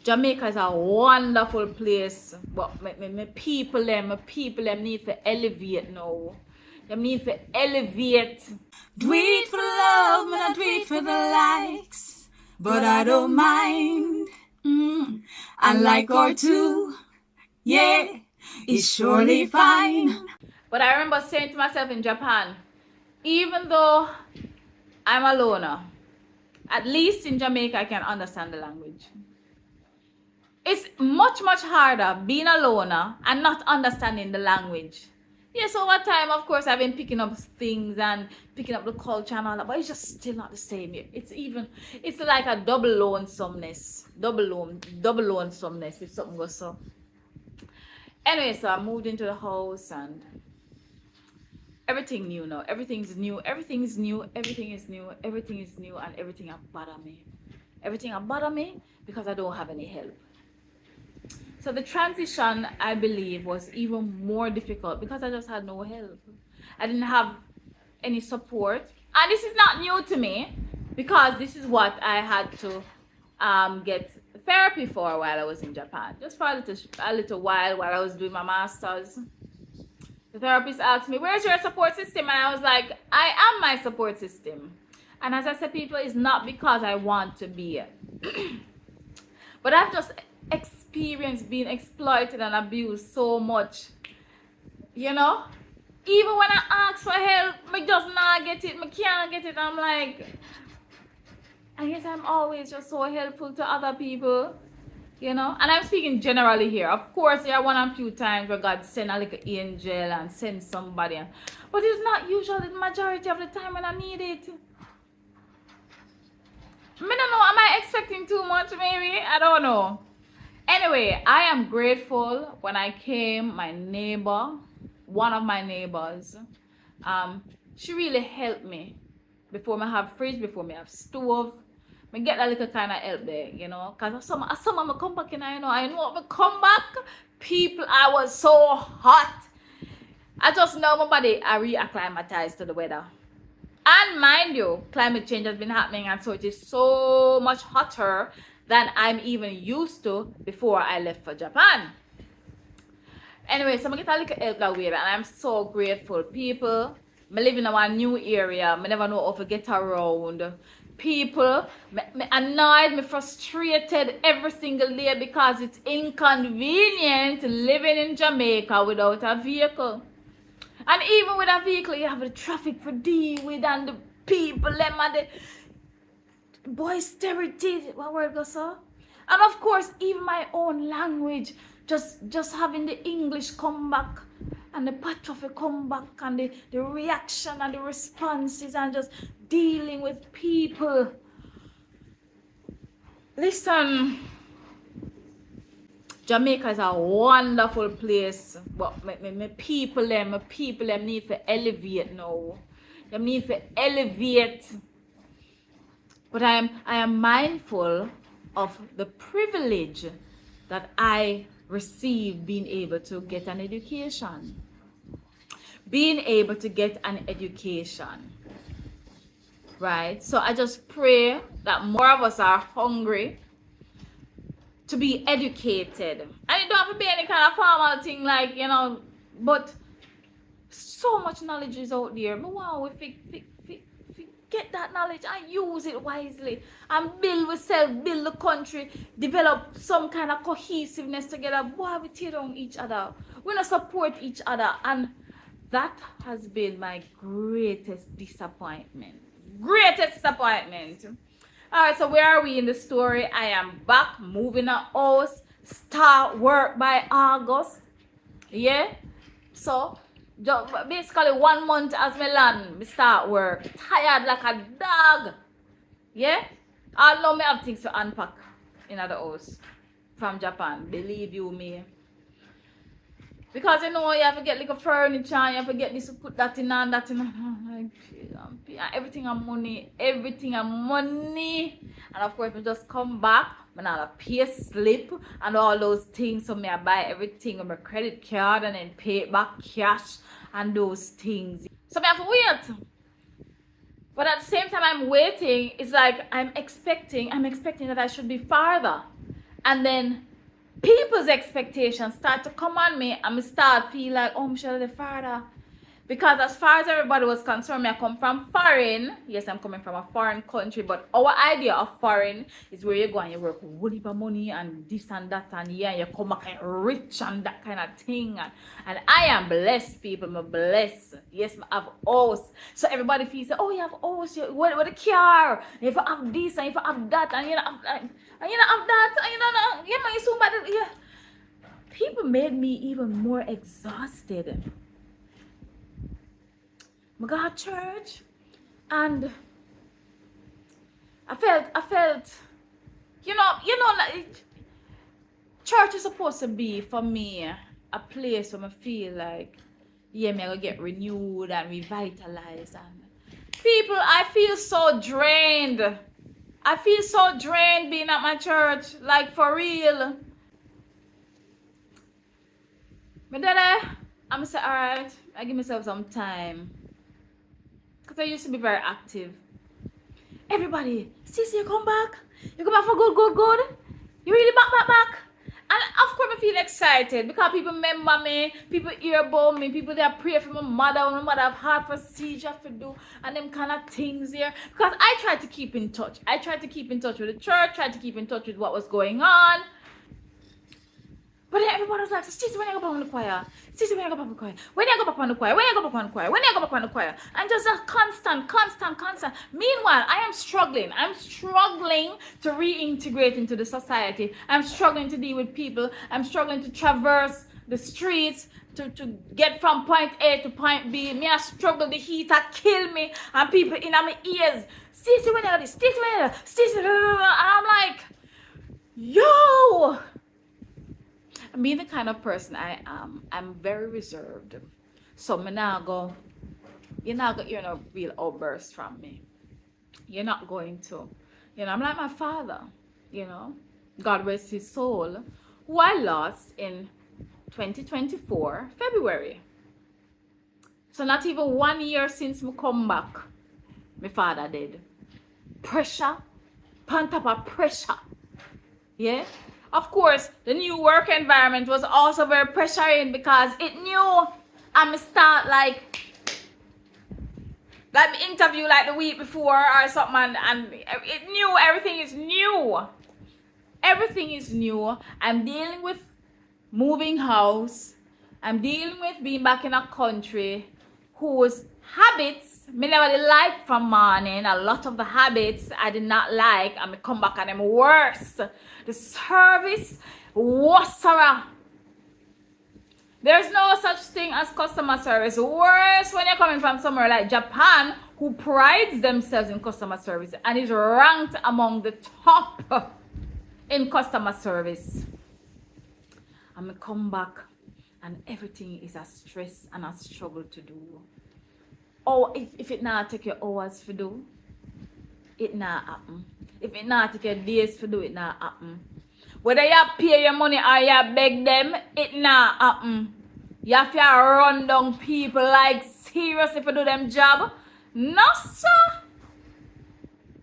Jamaica is a wonderful place, but my people them need to elevate now. They need to elevate. Do it for love, man, I do it for the likes, but I don't mind. I like her too, yeah, it's surely fine. But I remember saying to myself in Japan, even though I'm a loner, at least in Jamaica I can understand the language. It's much harder being a loner and not understanding the language. Yes, over time, of course, I've been picking up things and picking up the culture and all that, but it's just still not the same here. It's like a double lonesomeness if something goes so. Anyway, so I moved into the house and everything new now. Everything is new, and everything bother me. Everything bother me because I don't have any help. So the transition, I believe, was even more difficult because I just had no help. I didn't have any support. And this is not new to me because this is what I had to get therapy for while I was in Japan. Just for a little while I was doing my master's. The therapist asked me, where's your support system? And I was like, I am my support system. And as I said, people, it's not because I want to be. But I've just experienced being exploited and abused so much. You know? Even when I ask for help, I just not get it. I can't get it. I'm like, I guess I'm always just so helpful to other people. You know? And I'm speaking generally here. Of course, there are one and few times where God send a little angel and send somebody. But it's not usually the majority of the time when I need it. I don't know. Am I expecting too much maybe? I don't know. Anyway, I am grateful. When I came, my neighbor, one of my neighbors, she really helped me. Before I have fridge, before I have stove, I get a little kind of help there, you know. Because some of them come back and I know when I come back, people, I was so hot. I just know my body, I reacclimatized to the weather. And mind you, climate change has been happening, and so it is so much hotter than I'm even used to before I left for Japan. Anyway, so I get a little help that way, and I'm so grateful. People, I live in a new area, I never know how to get around. People, me annoyed, me frustrated every single day because it's inconvenient living in Jamaica without a vehicle. And even with a vehicle, you have the traffic for deal with and the people, them and the boisterity, what word goes so? And of course, even my own language, just having the English come back and the patois come back and the reaction and the responses and just dealing with people. Listen, Jamaica is a wonderful place, but my people them need to elevate now. They need to elevate. But I am mindful of the privilege that I received being able to get an education. Being able to get an education. Right? So I just pray that more of us are hungry to be educated. And it don't have to be any kind of formal thing like, you know, but so much knowledge is out there. But wow, if we get that knowledge and use it wisely and build ourselves, build the country, develop some kind of cohesiveness together. Boy, we tear down each other. We don't support each other. And that has been my greatest disappointment. Alright, so where are we in the story? I am back, moving a house, start work by August. Yeah? So, basically 1 month as me land, me start work. Tired like a dog. Yeah? Although me have things to unpack in the house from Japan. Believe you me. Because you know you have to get like a furniture, you have to get this, put that in and that in. Like, everything and money. And of course, we just come back, I have a pay slip and all those things. So I buy everything on my credit card and then pay it back cash and those things. So I have to wait. But at the same time I'm waiting, it's like I'm expecting that I should be farther. And then people's expectations start to come on me, and me start feel like, oh, Michelle the father. Because as far as everybody was concerned, me I come from foreign. Yes, I'm coming from a foreign country, but our idea of foreign is where you go and you work with whole heap of money and this and that, and yeah, you come back and rich and that kind of thing. And I am blessed, people. I'm blessed. Yes, I have house. So everybody feels, oh, you have house, what a car. If you have this and if you have that, and you know have that, and you know have that, and you know, yeah, man, you so bad. Yeah. People made me even more exhausted. I got to church and I felt, like, church is supposed to be for me a place where I feel like, yeah, me I gonna get renewed and revitalized. And people, I feel so drained. I feel so drained being at my church, like for real. But then I'm say, all right, I give myself some time. Because I used to be very active. Everybody, Stacy, you come back? You come back for good? You really back? And of course I feel excited because people remember me, people hear about me, people they pray for my mother when my mother have heart procedure to do and them kind of things here. Because I tried to keep in touch. I tried to keep in touch with the church, tried to keep in touch with what was going on. But then everybody was like, Stacy, when you go back on the choir? Stacy, when you go back on the choir? When you go back on the choir? When you go back on the choir? When you go back on the choir? And just a constant. Meanwhile, I am struggling. I'm struggling to reintegrate into the society. I'm struggling to deal with people. I'm struggling to traverse the streets to get from point A to point B. Me, I struggle. The heat kill me. And people in my ears. Stacy, when you go this? Stacy, when you go Stacy, and I'm like, yo! Being the kind of person I am, I'm very reserved. So you're not going to hear no real outburst from me. You're not going to. I'm like my father, God rest his soul, who I lost in 2024, February. So not even 1 year since me come back, my father did. Pressure, on top of pressure. Yeah? Of course, the new work environment was also very pressuring because it knew I'm start like interview like the week before or something, and it knew everything is new. Everything is new. I'm dealing with moving house. I'm dealing with being back in a country whose habits me never did like from morning. A lot of the habits I did not like, and me come back and I'm worse. The service was Sarah. There's no such thing as customer service. Worse when you're coming from somewhere like Japan, who prides themselves in customer service and is ranked among the top in customer service. And me come back and everything is a stress and a struggle to do. Oh, if it not take your hours to do, it not happen. If it not take your days to do, it not happen. Whether you pay your money or you beg them, it not happen. You have to run down people like seriously for do them job. No, sir.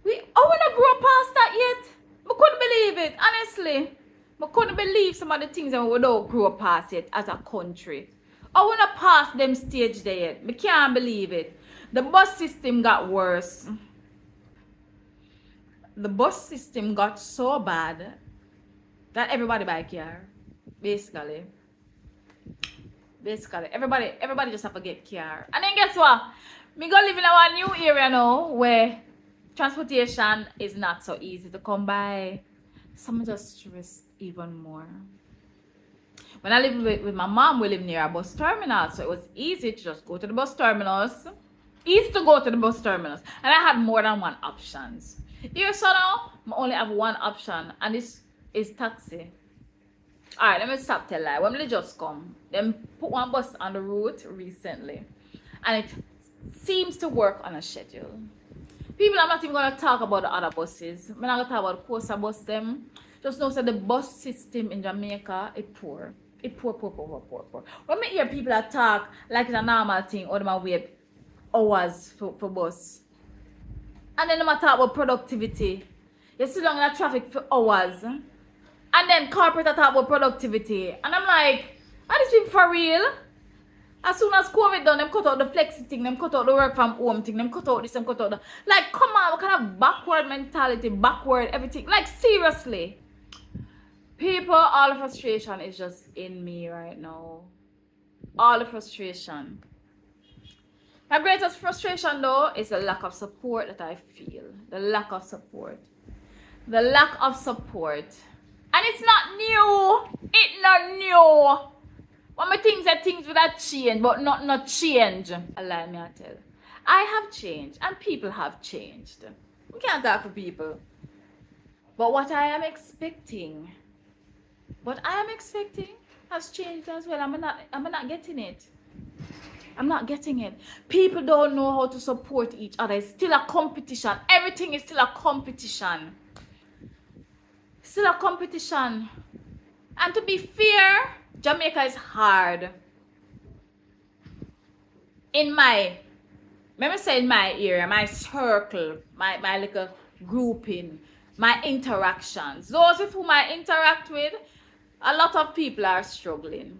We not grow past that yet. I couldn't believe it, honestly. I couldn't believe some of the things that we don't grow past it as a country. I wanna pass them stage there yet. I can't believe it. The bus system got worse. The bus system got so bad that everybody buy a car. Basically, everybody just have to get car. And then guess what? Me go live in a new area now where transportation is not so easy to come by. So I'm just stressed even more. When I lived with my mom, we lived near a bus terminal, so it was easy to just go to the bus terminals. Easy to go to the bus terminals. And I had more than one options. Here, so now, I only have one option, and this is taxi. Alright, let me stop tell lie. When they just come, them put one bus on the route recently, and it seems to work on a schedule. People, I'm not even going to talk about the other buses. I'm not going to talk about the coaster bus them. Just know that the bus system in Jamaica is poor. It's poor. When I hear people that talk like it's a normal thing, or they wait hours for bus. And then they talk about productivity. You sit down in the traffic for hours. And then corporate talk about productivity. And I'm like, are these people for real? As soon as COVID done, them cut out the flexi thing, them cut out the work from home thing, them cut out this, them cut out that. Like, come on, what kind of backward mentality, backward everything? Like, seriously. People, all the frustration is just in me right now. All the frustration. My greatest frustration though is the lack of support that I feel. The lack of support. The lack of support. And it's not new. It's not new. One of my things that things would have changed, but not change. Allow me to tell. I have changed and people have changed. We can't talk for people. But what I am expecting has changed as well. I'm not getting it. I'm not getting it. People don't know how to support each other. It's still a competition. Everything is still a competition. Still a competition. And to be fair, Jamaica is hard. In my area, my circle, my little grouping, my interactions. Those with whom I interact with, a lot of people are struggling.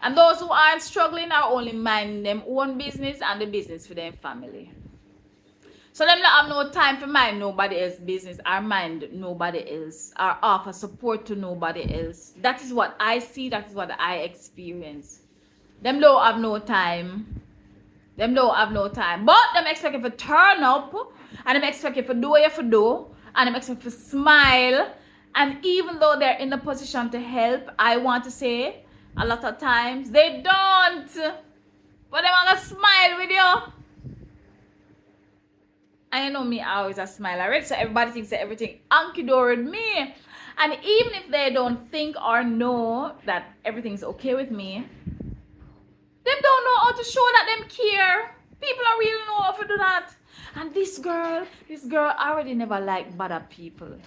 And those who aren't struggling are only minding them own business and the business for their family. So them not have no time for mind nobody else's business or mind nobody else or offer support to nobody else. That is what I see, that is what I experience. Them don't have no time. Them don't have no time. But them expect you to turn up and them expect you to do what you have to do and them expect you to smile. And even though they're in the position to help, I want to say a lot of times they don't. But they want to smile with you. And you know me, I always a smile already, so everybody thinks that everything hunky-dory with me. And even if they don't think or know that everything's okay with me, them don't know how to show that them care. People don't really know how to do that. And this girl already never liked bother people,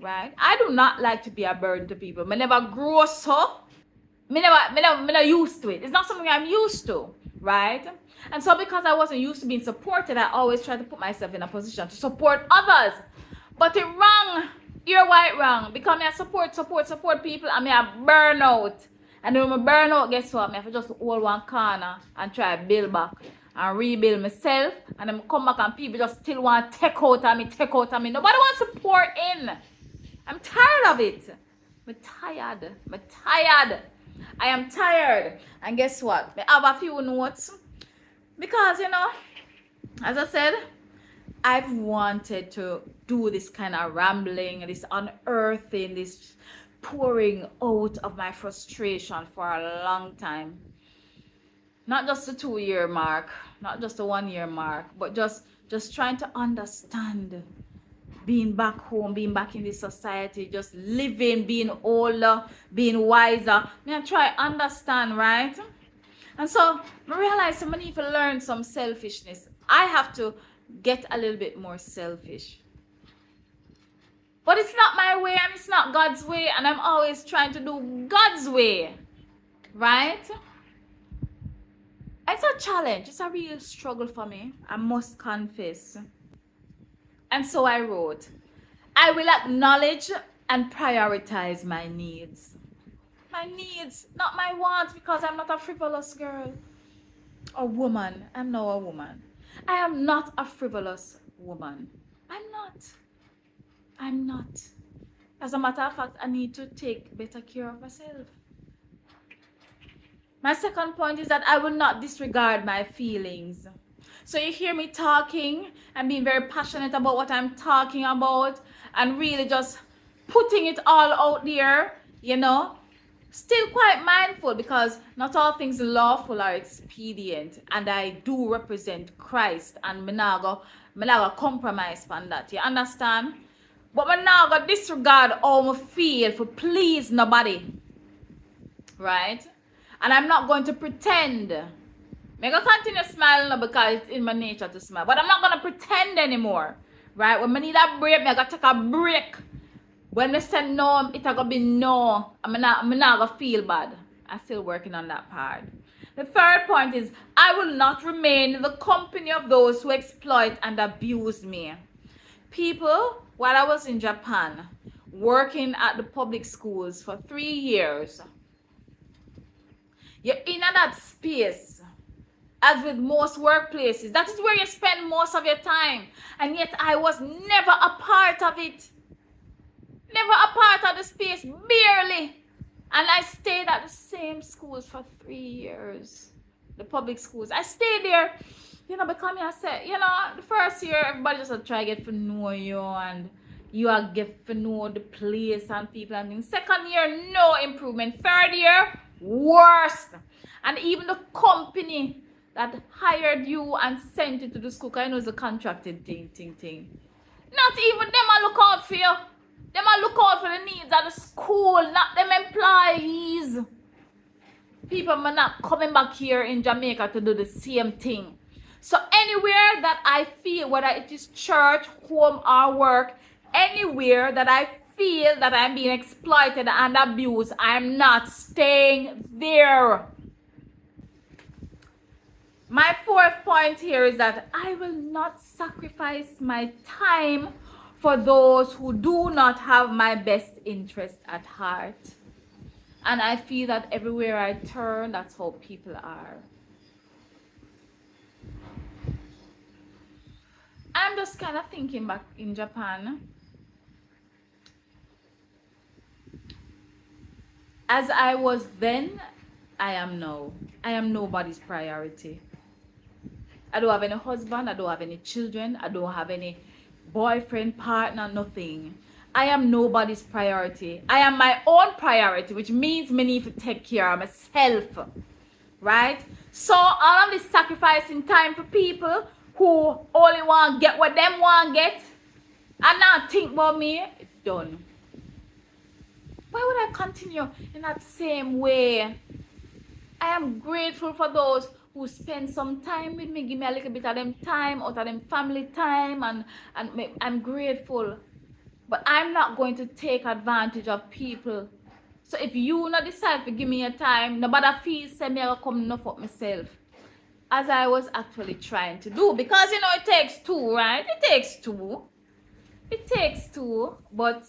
right? I do not like to be a burden to people. I never grow so. Me never used to it. It's not something I'm used to, right? And so because I wasn't used to being supported, I always try to put myself in a position to support others. But it wrong. You're white wrong. Because I support people and I burn out. And when I burn out, guess what? I have to just hold one corner and try to build back and rebuild myself. And then come back and people just still want to take out of me. Nobody wants support in. I'm tired of it. I'm tired. I am tired. And guess what? I have a few notes. Because, you know, as I said, I've wanted to do this kind of rambling, this unearthing, this pouring out of my frustration for a long time. Not just the 2-year mark, not just the 1-year mark, but just trying to understand being back home, being back in this society, just living, being older, being wiser. I try to understand, right? And so I realized I need to learn some selfishness. I have to get a little bit more selfish. But it's not my way and it's not God's way, and I'm always trying to do God's way, right? It's a challenge. It's a real struggle for me, I must confess. And so I wrote, I will acknowledge and prioritize my needs. My needs, not my wants, because I'm not a frivolous girl or woman. I'm now a woman. I am not a frivolous woman. I'm not. As a matter of fact, I need to take better care of myself. My second point is that I will not disregard my feelings. So you hear me talking and being very passionate about what I'm talking about and really just putting it all out there, you know. Still quite mindful because not all things lawful are expedient, and I do represent Christ, and me not go compromise on that. You understand? But me not go disregard how I feel for please nobody, right? And I'm not going to pretend. I'm going to continue smiling because it's in my nature to smile, but I'm not going to pretend anymore, right? When I need a break, I'm going to take a break. When I say no, it's going to be no. I'm not going to feel bad. I'm still working on that part. The third point is, I will not remain in the company of those who exploit and abuse me. People, while I was in Japan, working at the public schools for 3 years. You're in that space. As with most workplaces, that is where you spend most of your time. And yet I was never a part of it. Never a part of the space, barely. And I stayed at the same schools for 3 years. The public schools. I stayed there, because I said, the first year, everybody just try to get to know you, and you get to know the place and people and things. Second year, no improvement. Third year, worse. And even the company that hired you and sent you to the school, because I know it's a contracted thing. Not even them a look out for you. Them a look out for the needs of the school, not them employees. People are not coming back here in Jamaica to do the same thing. So anywhere that I feel, whether it is church, home, or work, anywhere that I feel that I'm being exploited and abused, I'm not staying there. My fourth point here is that I will not sacrifice my time for those who do not have my best interest at heart. And I feel that everywhere I turn, that's how people are. I'm just kind of thinking back in Japan. As I was then, I am now. I am nobody's priority. I don't have any husband, I don't have any children, I don't have any boyfriend, partner, nothing. I am nobody's priority. I am my own priority, which means me need to take care of myself. Right? So all of this sacrificing time for people who only want to get what them want to get and not think about me, it's done. Why would I continue in that same way? I am grateful for those who spend some time with me, give me a little bit of them time, out of them family time, and I'm grateful. But I'm not going to take advantage of people. So if you not decide to give me your time, nobody feels say me I come enough up myself. As I was actually trying to do. Because it takes two, right? It takes two. It takes two. But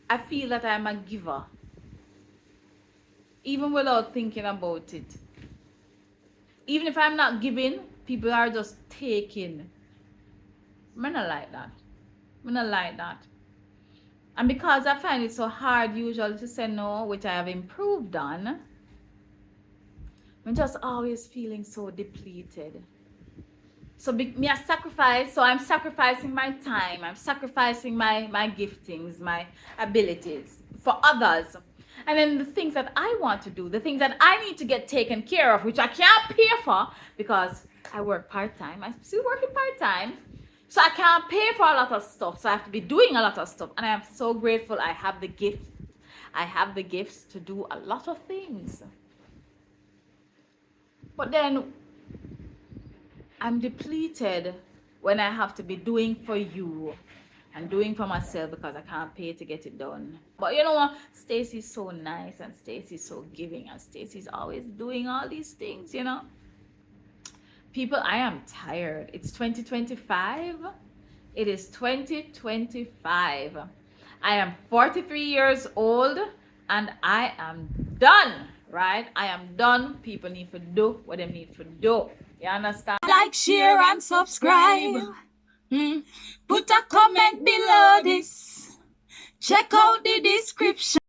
I feel that I'm a giver. Even without thinking about it. Even if I'm not giving, people are just taking. I'm not like that. I'm not like that. And because I find it so hard usually to say no, which I have improved on, I'm just always feeling so depleted. So me a sacrifice, so I'm sacrificing my time, I'm sacrificing my giftings, my abilities for others. And then the things that I want to do, the things that I need to get taken care of, which I can't pay for because I work part-time. I'm still working part-time. So I can't pay for a lot of stuff. So I have to be doing a lot of stuff. And I am so grateful I have the gift. I have the gifts to do a lot of things. But then I'm depleted when I have to be doing for you and doing for myself because I can't pay to get it done. But you know what? Stacy's so nice and Stacy's so giving and Stacy's always doing all these things, People, I am tired. It's 2025. It is 2025. I am 43 years old and I am done, right? I am done. People need to do what they need to do. You understand? Like, share, and subscribe. Put a comment below this. Check out the description.